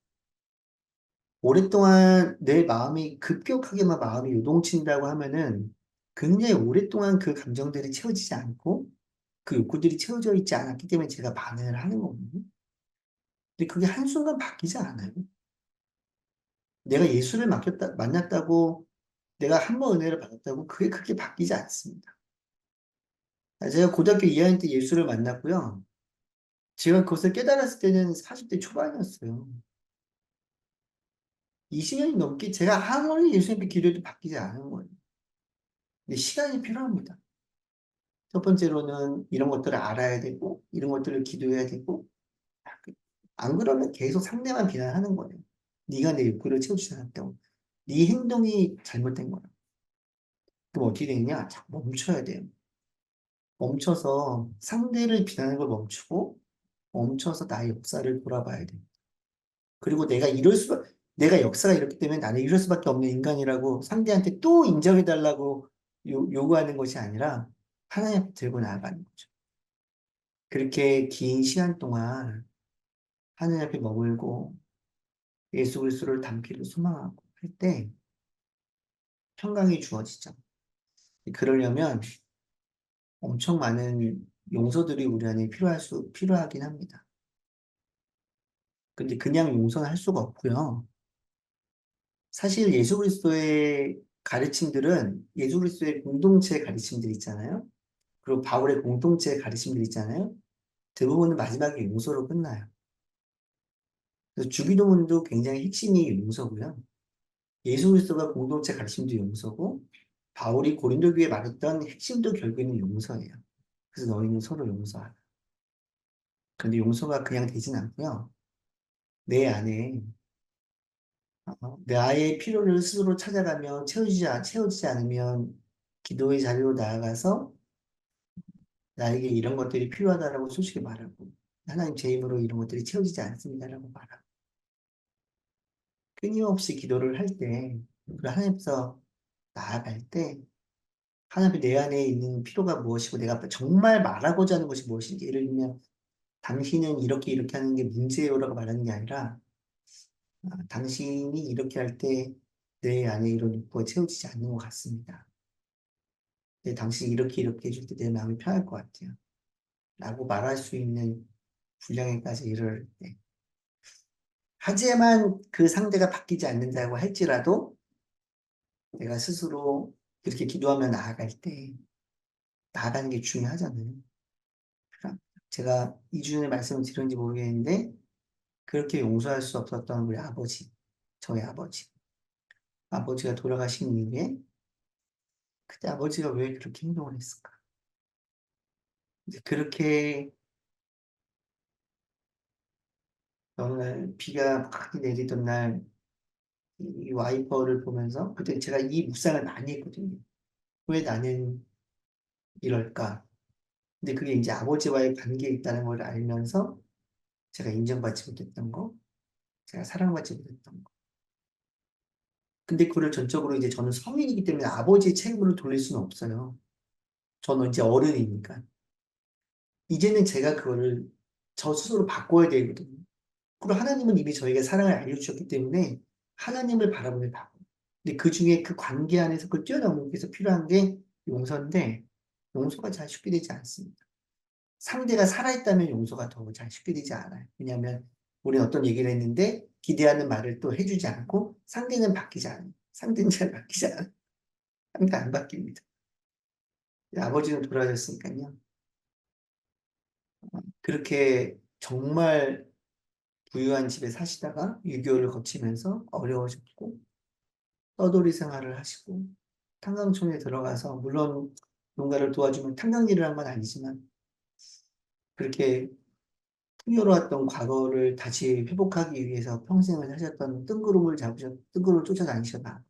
오랫동안 내 마음이 급격하게만 마음이 요동친다고 하면은 굉장히 오랫동안 그 감정들이 채워지지 않고 그 욕구들이 채워져 있지 않았기 때문에 제가 반응을 하는 거거든요. 근데 그게 한순간 바뀌지 않아요. 내가 예수를 만났다고 내가 한 번 은혜를 받았다고 그게 그렇게 바뀌지 않습니다. 제가 고등학교 2학년 때 예수를 만났고요. 제가 그것을 깨달았을 때는 40대 초반이었어요. 20년이 넘게 제가 아무리 예수님께 기도해도 바뀌지 않은 거예요. 근데 시간이 필요합니다. 첫 번째로는 이런 것들을 알아야 되고, 이런 것들을 기도해야 되고, 안 그러면 계속 상대만 비난하는 거예요. 네가 내 욕구를 채워주지 않았다고. 네 행동이 잘못된 거야. 그럼 어떻게 되느냐? 자꾸 멈춰야 돼요. 멈춰서 상대를 비난하는 걸 멈추고, 멈춰서 나의 역사를 돌아봐야 돼요. 그리고 내가 역사가 이렇기 때문에 나는 이럴 수밖에 없는 인간이라고 상대한테 또 인정해달라고 요구하는 것이 아니라 하나님 앞에 들고 나아가는 거죠. 그렇게 긴 시간 동안 하나님 앞에 머물고 예수 그리스도를 닮기를 소망하고 할 때 평강이 주어지죠. 그러려면 엄청 많은 용서들이 우리 안에 필요하긴 합니다. 근데 그냥 용서는 할 수가 없고요. 사실 예수 그리스도의 가르침들은 예수 그리스도의 공동체 가르침들 있잖아요. 그리고 바울의 공동체 가르침들 있잖아요. 대부분은 마지막에 용서로 끝나요. 그래서 주기도문도 굉장히 핵심이 용서고요. 예수 그리스도가 공동체 가르침도 용서고 바울이 고린도 교회에 말했던 핵심도 결국에는 용서예요. 그래서 너희는 서로 용서하라. 그런데 용서가 그냥 되진 않고요. 내 안에 나의 필요를 스스로 찾아가며 채워지지 않으면 기도의 자리로 나아가서 나에게 이런 것들이 필요하다라고 솔직히 말하고 하나님 제 힘으로 이런 것들이 채워지지 않습니다라고 말하고 끊임없이 기도를 할 때, 그리고 하나님께서 나아갈 때, 하나님 내 안에 있는 필요가 무엇이고 내가 정말 말하고자 하는 것이 무엇인지, 예를 들면, 당신은 이렇게 이렇게 하는 게 문제요라고 말하는 게 아니라, 당신이 이렇게 할 때 내 안에 이런 욕구가 채워지지 않는 것 같습니다. 근데 당신이 이렇게 이렇게 해줄 때 내 마음이 편할 것 같아요. 라고 말할 수 있는 분량에까지 이를 때. 하지만 그 상대가 바뀌지 않는다고 할지라도 내가 스스로 그렇게 기도하며 나아갈 때 나아가는 게 중요하잖아요. 그러니까 제가 2주 전에 말씀을 드렸는지 모르겠는데 그렇게 용서할 수 없었던 우리 아버지, 저희 아버지. 아버지가 돌아가신 이후에 그때 아버지가 왜 그렇게 행동을 했을까? 이제 그렇게 어느 날 비가 많이 내리던 날 이 와이퍼를 보면서 그때 제가 이 묵상을 많이 했거든요. 왜 나는 이럴까? 근데 그게 이제 아버지와의 관계에 있다는 걸 알면서 제가 인정받지 못했던 거, 제가 사랑받지 못했던 거. 근데 그걸 전적으로 이제 저는 성인이기 때문에 아버지의 책임으로 돌릴 수는 없어요. 저는 이제 어른이니까. 이제는 제가 그거를 저 스스로 바꿔야 되거든요. 그리고 하나님은 이미 저에게 사랑을 알려주셨기 때문에 하나님을 바라보는 바. 근데 그 중에 그 관계 안에서 그걸 뛰어넘기 위해서 필요한 게 용서인데 용서가 잘 쉽게 되지 않습니다. 상대가 살아있다면 용서가 더 잘 쉽게 되지 않아요. 왜냐하면 우리는 어떤 얘기를 했는데 기대하는 말을 또 해주지 않고 상대는 바뀌지 않아요. 상대는 잘 바뀌지 않아요. 상대 안 바뀝니다. 아버지는 돌아가셨으니까요. 그렇게 정말 부유한 집에 사시다가 6.25를 거치면서 어려워졌고 떠돌이 생활을 하시고 탄광촌에 들어가서 물론 누군가를 도와주면 탄광 일을 한 건 아니지만 그렇게 풍요로웠던 과거를 다시 회복하기 위해서 평생을 하셨던 뜬구름을 쫓아다니셨다.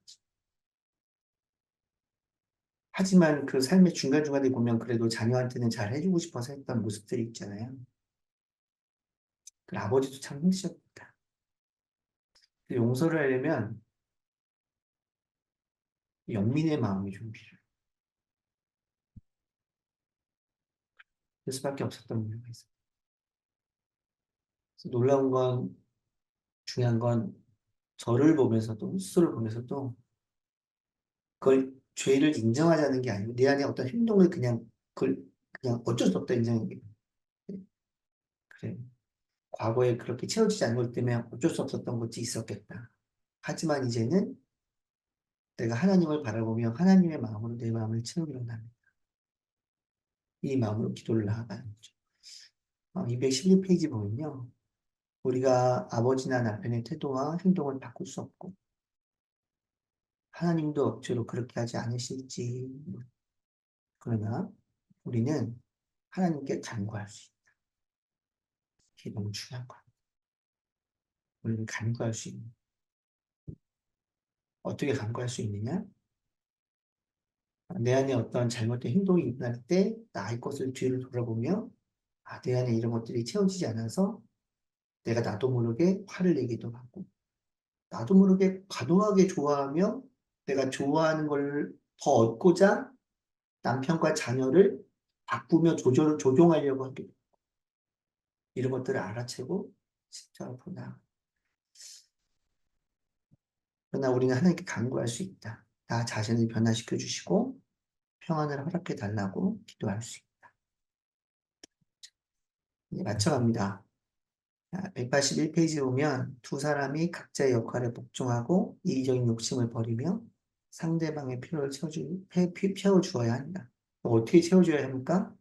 하지만 그 삶의 중간중간에 보면 그래도 자녀한테는 잘 해주고 싶어서 했던 모습들이 있잖아요. 그 아버지도 참 힘드셨다. 용서를 하려면 영민의 마음이 좀 필요해요. 그 수밖에 없었던 이유가 있어요. 그래서 놀라운 건, 중요한 건 저를 보면서도, 스스로를 보면서도 그걸 죄를 인정하자는 게 아니고 내 안에 어떤 행동을 그걸 그냥 어쩔 수 없다 인정하는 게 그래. 과거에 그렇게 채워지지 않은 것 때문에 어쩔 수 없었던 것이 있었겠다. 하지만 이제는 내가 하나님을 바라보며 하나님의 마음으로 내 마음을 채우기로 합니다. 이 마음으로 기도를 나아가는 거죠. 211페이지 보면요. 우리가 아버지나 남편의 태도와 행동을 바꿀 수 없고 하나님도 억지로 그렇게 하지 않으실지 그러나 우리는 하나님께 간구할 수 있다. 이게 너무 중요한 거야. 우리는 간구할 수 있는. 어떻게 간구할 수 있느냐? 내 안에 어떤 잘못된 행동이 일어날 때 나의 것을 뒤를 돌아보며 내 안에 이런 것들이 채워지지 않아서 내가 나도 모르게 화를 내기도 하고 나도 모르게 과도하게 좋아하며 내가 좋아하는 걸 더 얻고자 남편과 자녀를 바꾸며 조종하려고 하게 돼. 이런 것들을 알아채고 십자 앞으로 나아가. 그러나 우리는 하나님께 간구할 수 있다. 나 자신을 변화시켜 주시고 평안을 허락해 달라고 기도할 수 있다. 이제 맞춰갑니다. 181페이지 보면 두 사람이 각자의 역할에 복종하고 이기적인 욕심을 버리며 상대방의 필요를 채워주어야 한다. 어떻게 채워줘야 합니까?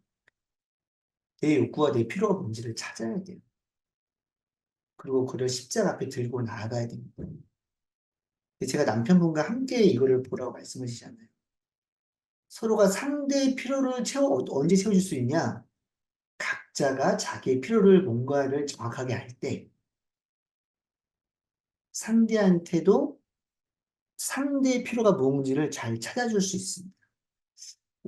내 욕구와 내 필요가 뭔지를 찾아야 돼요. 그리고 그를 십자가 앞에 들고 나아가야 됩니다. 제가 남편분과 함께 이거를 보라고 말씀하시잖아요. 서로가 상대의 필요를 언제 채워줄 수 있냐? 각자가 자기의 필요를 뭔가를 정확하게 알 때, 상대한테도 상대의 필요가 뭔지를 잘 찾아줄 수 있습니다.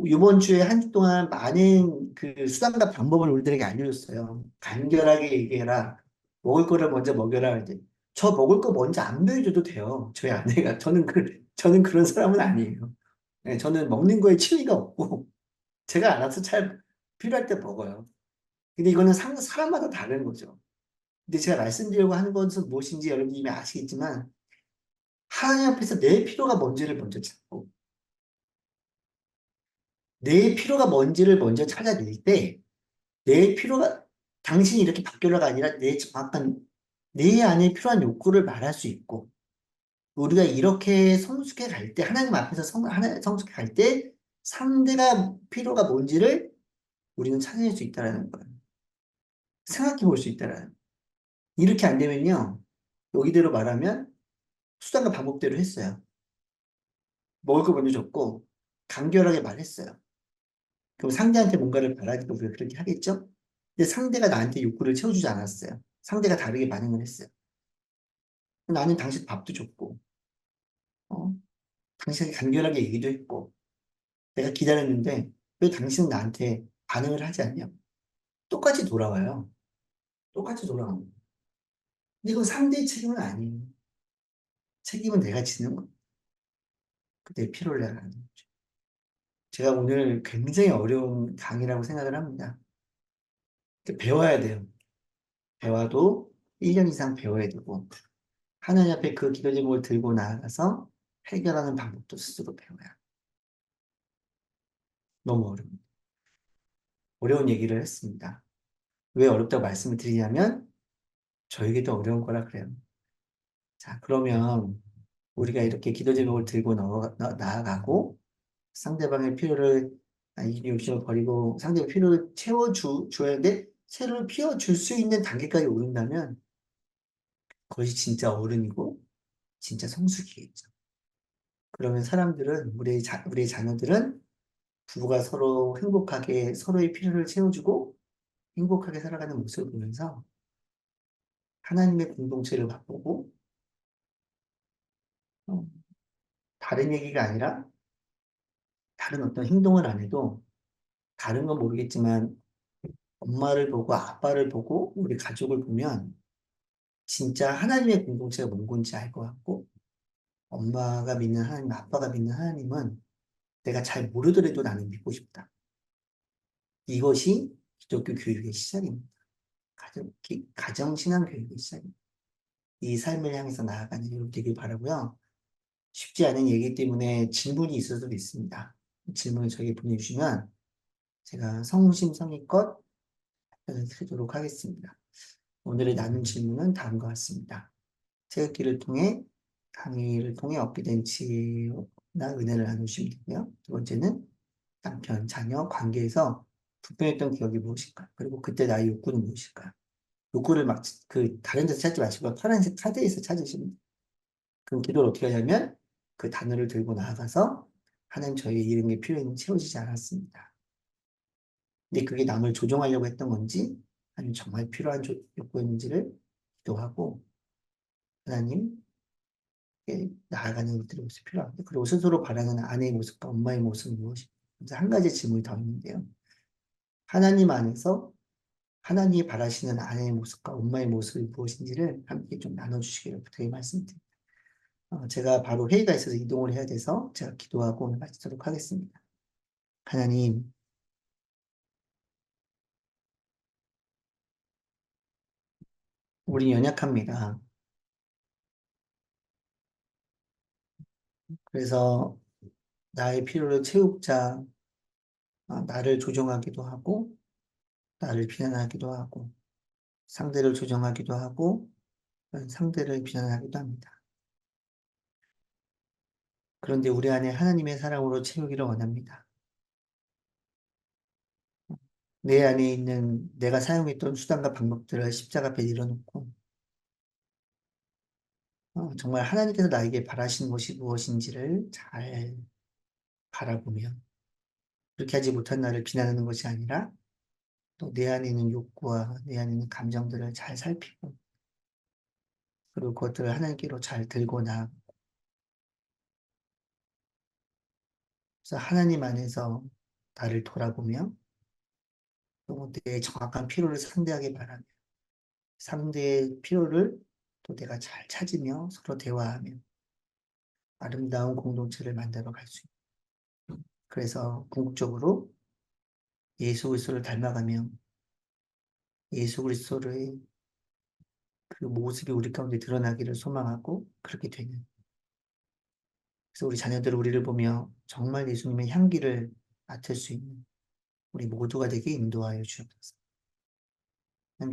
이번 주에 한 주 동안 많은 그 수단과 방법을 우리들에게 알려줬어요. 간결하게 얘기해라. 먹을 거를 먼저 먹여라. 이제 저 먹을 거 먼저 안 보여줘도 돼요. 저희 아내가. 저는 그런 사람은 아니에요. 네, 저는 먹는 거에 취미가 없고, 제가 알아서 잘 필요할 때 먹어요. 근데 이거는 사람마다 다른 거죠. 근데 제가 말씀드리려고 하는 것은 무엇인지 여러분이 이미 아시겠지만, 하나님 앞에서 내 필요가 뭔지를 먼저 찾고, 내 필요가 뭔지를 먼저 찾아낼 때, 내 필요가, 당신이 이렇게 바뀌어라가 아니라 내 정확한, 내 안에 필요한 욕구를 말할 수 있고, 우리가 이렇게 성숙해 갈 때, 하나님 앞에서 성숙해 갈 때, 상대가 필요가 뭔지를 우리는 찾아낼 수 있다는 거예요. 생각해 볼 수 있다는. 이렇게 안 되면요, 여기대로 말하면 수단과 방법대로 했어요. 먹을 거 먼저 줬고, 간결하게 말했어요. 그럼 상대한테 뭔가를 바라기도 우리가 그렇게 하겠죠? 근데 상대가 나한테 욕구를 채워주지 않았어요. 상대가 다르게 반응을 했어요. 나는 당신 밥도 줬고, 어? 당신에게 간결하게 얘기도 했고, 내가 기다렸는데 왜 당신은 나한테 반응을 하지 않냐? 똑같이 돌아와요. 똑같이 돌아갑니다. 근데 이건 상대의 책임은 아니에요. 책임은 내가 지는 거. 그때 필요를 내가 하는 거죠. 제가 오늘 굉장히 어려운 강의라고 생각을 합니다. 배워야 돼요. 배워도 1년 이상 배워야 되고, 하나님 앞에 그 기도 제목을 들고 나아가서 해결하는 방법도 스스로 배워야. 너무 어려운, 어려운 얘기를 했습니다. 왜 어렵다고 말씀을 드리냐면, 저에게도 어려운 거라 그래요. 자, 그러면 우리가 이렇게 기도 제목을 들고 나아가고, 상대방의 필요를, 이 욕심을 버리고 상대의 필요를 줘야 돼, 새로 피워줄 수 있는 단계까지 오른다면, 그것이 진짜 어른이고, 진짜 성숙이겠죠. 그러면 사람들은, 우리의 자녀들은 부부가 서로 행복하게 서로의 필요를 채워주고 행복하게 살아가는 모습을 보면서 하나님의 공동체를 맛보고, 어, 다른 얘기가 아니라 다른 어떤 행동을 안 해도 다른 건 모르겠지만 엄마를 보고 아빠를 보고 우리 가족을 보면 진짜 하나님의 공동체가 뭔 건지 알 것 같고, 엄마가 믿는 하나님, 아빠가 믿는 하나님은 내가 잘 모르더라도 나는 믿고 싶다. 이것이 기독교 교육의 시작입니다. 가정신앙 교육의 시작입니다. 이 삶을 향해서 나아가는 여러분 되길 바라고요. 쉽지 않은 얘기 때문에 질문이 있을 수도 있습니다. 질문을 저에게 보내주시면 제가 성심성의껏 답변을 드리도록 하겠습니다. 오늘의 나눈 질문은 다음과 같습니다. 태극기를 통해 강의를 통해 얻게 된 지혜나 은혜를 나누시면 되고요. 두 번째는 남편, 자녀 관계에서 불편했던 기억이 무엇일까? 그리고 그때 나의 욕구는 무엇일까? 욕구를 막 다른 데서 찾지 마시고 파란색 카드에서 찾으시면, 그럼 기도를 어떻게 하냐면 그 단어를 들고 나아가서 하나님, 저에게 이런 게 필요했는데 채워지지 않았습니다. 근데 그게 남을 조종하려고 했던 건지 아니면 정말 필요한 욕구였는지를 기도하고 하나님 나아가는 것들이 모습이 필요합니다. 그리고 스스로 바라는 아내의 모습과 엄마의 모습은 무엇인가? 이제 한 가지 질문이 더 있는데요. 하나님 안에서 하나님이 바라시는 아내의 모습과 엄마의 모습이 무엇인지를 함께 좀 나눠주시기를 부탁의 말씀드립니다. 제가 바로 회의가 있어서 이동을 해야 돼서 제가 기도하고 오늘 마치도록 하겠습니다. 하나님, 우리 연약합니다. 그래서 나의 필요를 채우자 나를 조종하기도 하고, 나를 비난하기도 하고, 상대를 조종하기도 하고, 상대를 비난하기도 합니다. 그런데 우리 안에 하나님의 사랑으로 채우기를 원합니다. 내 안에 있는 내가 사용했던 수단과 방법들을 십자가 앞에 내려놓고, 정말 하나님께서 나에게 바라시는 것이 무엇인지를 잘 바라보며, 그렇게 하지 못한 나를 비난하는 것이 아니라 또 내 안에 있는 욕구와 내 안에 있는 감정들을 잘 살피고, 그리고 그것들을 하나님께로 잘 들고 나아가서 하나님 안에서 나를 돌아보며 또 내 정확한 필요를 상대하게 바라며, 상대의 필요를 또 내가 잘 찾으며 서로 대화하며 아름다운 공동체를 만들어 갈 수 있는, 그래서 궁극적으로 예수 그리스도를 닮아가며 예수 그리스도의 그 모습이 우리 가운데 드러나기를 소망하고 그렇게 되는, 그래서 우리 자녀들 우리를 보며 정말 예수님의 향기를 맡을 수 있는 우리 모두가 되게 인도하여 주옵소서.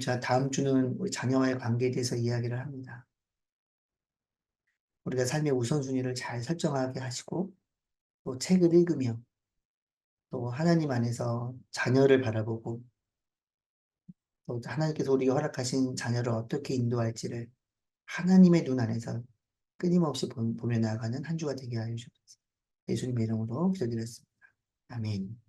제가 다음 주는 우리 자녀와의 관계에 대해서 이야기를 합니다. 우리가 삶의 우선순위를 잘 설정하게 하시고 또 책을 읽으며 또 하나님 안에서 자녀를 바라보고 또 하나님께서 우리가 허락하신 자녀를 어떻게 인도할지를 하나님의 눈 안에서 끊임없이 보며 나아가는 한 주가 되게 하여 주옵소서. 예수님의 이름으로 기도드렸습니다. 아멘.